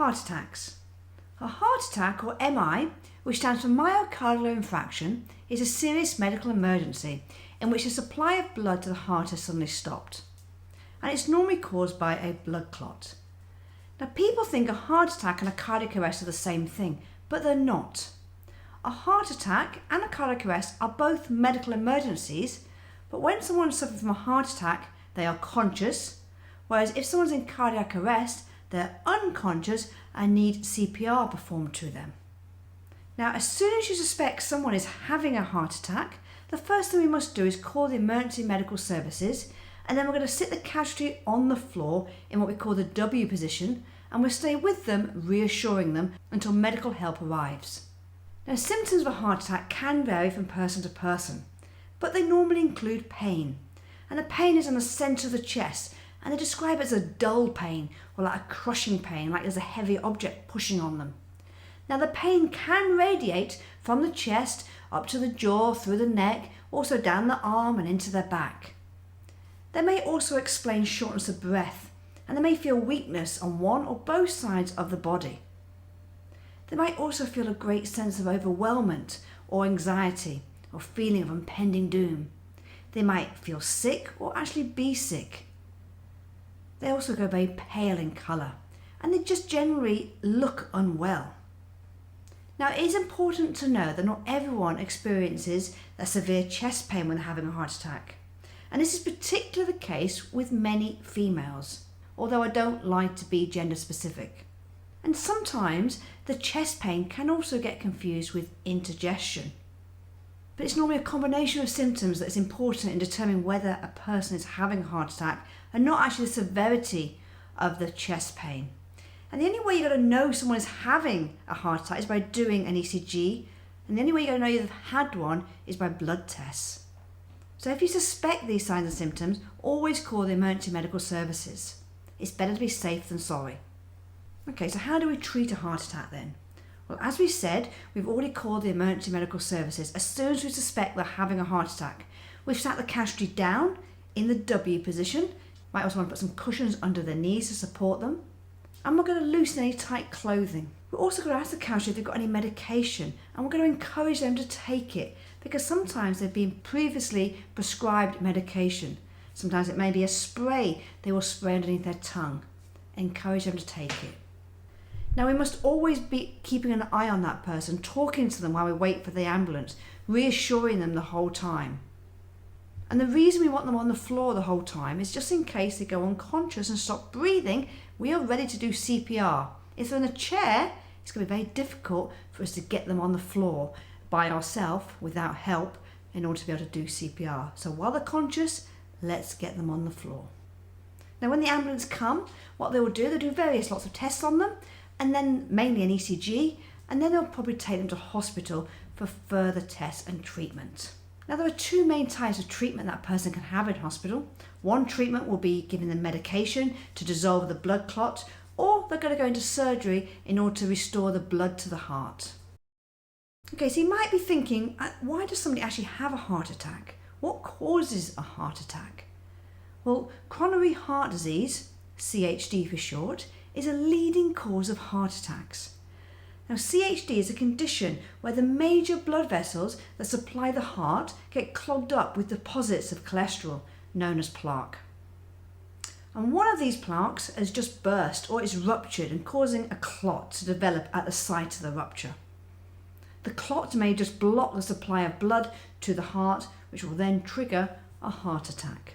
Heart attacks. A heart attack, or MI, which stands for myocardial infarction, is a serious medical emergency in which the supply of blood to the heart has suddenly stopped. And it's normally caused by a blood clot. Now, people think a heart attack and a cardiac arrest are the same thing, but they're not. A heart attack and a cardiac arrest are both medical emergencies, but when someone suffers from a heart attack, they are conscious, whereas if someone's in cardiac arrest, they're unconscious and need CPR performed to them. Now, as soon as you suspect someone is having a heart attack, the first thing we must do is call the emergency medical services, and then we're going to sit the casualty on the floor in what we call the W position, and we'll stay with them, reassuring them until medical help arrives. Now, symptoms of a heart attack can vary from person to person, but they normally include pain. And the pain is in the centre of the chest, and they describe it as a dull pain or like a crushing pain, like there's a heavy object pushing on them. Now, the pain can radiate from the chest up to the jaw, through the neck, also down the arm and into their back. They may also explain shortness of breath, and they may feel weakness on one or both sides of the body. They might also feel a great sense of overwhelmment or anxiety or feeling of impending doom. They might feel sick or actually be sick. They also go very pale in colour, and they just generally look unwell. Now, it is important to know that not everyone experiences a severe chest pain when they're having a heart attack. And this is particularly the case with many females, although I don't like to be gender specific. And sometimes the chest pain can also get confused with indigestion. But it's normally a combination of symptoms that is important in determining whether a person is having a heart attack and not actually the severity of the chest pain. And the only way you're going to know someone is having a heart attack is by doing an ECG, and the only way you're going to know you've had one is by blood tests. So if you suspect these signs and symptoms, always call the emergency medical services. It's better to be safe than sorry. Okay, so how do we treat a heart attack then? Well, as we said, we've already called the emergency medical services as soon as we suspect they're having a heart attack. We've sat the casualty down in the W position. Might also want to put some cushions under their knees to support them. And we're going to loosen any tight clothing. We're also going to ask the casualty if they've got any medication, and we're going to encourage them to take it, because sometimes they've been previously prescribed medication. Sometimes it may be a spray they will spray underneath their tongue. Encourage them to take it. Now, we must always be keeping an eye on that person, talking to them while we wait for the ambulance, reassuring them the whole time. And the reason we want them on the floor the whole time is just in case they go unconscious and stop breathing, we are ready to do CPR. If they're in a chair, it's going to be very difficult for us to get them on the floor by ourselves without help in order to be able to do CPR. So while they're conscious, let's get them on the floor. Now, when the ambulance come, what they will do, they'll do lots of tests on them, and then mainly an ECG, and then they'll probably take them to hospital for further tests and treatment. Now, there are two main types of treatment that a person can have in hospital. One treatment will be giving them medication to dissolve the blood clot, or they're going to go into surgery in order to restore the blood to the heart. Okay, so you might be thinking, why does somebody actually have a heart attack? What causes a heart attack? Well, coronary heart disease, CHD for short, is a leading cause of heart attacks. Now, CHD is a condition where the major blood vessels that supply the heart get clogged up with deposits of cholesterol, known as plaque. And one of these plaques has just burst or is ruptured and causing a clot to develop at the site of the rupture. The clot may just block the supply of blood to the heart, which will then trigger a heart attack.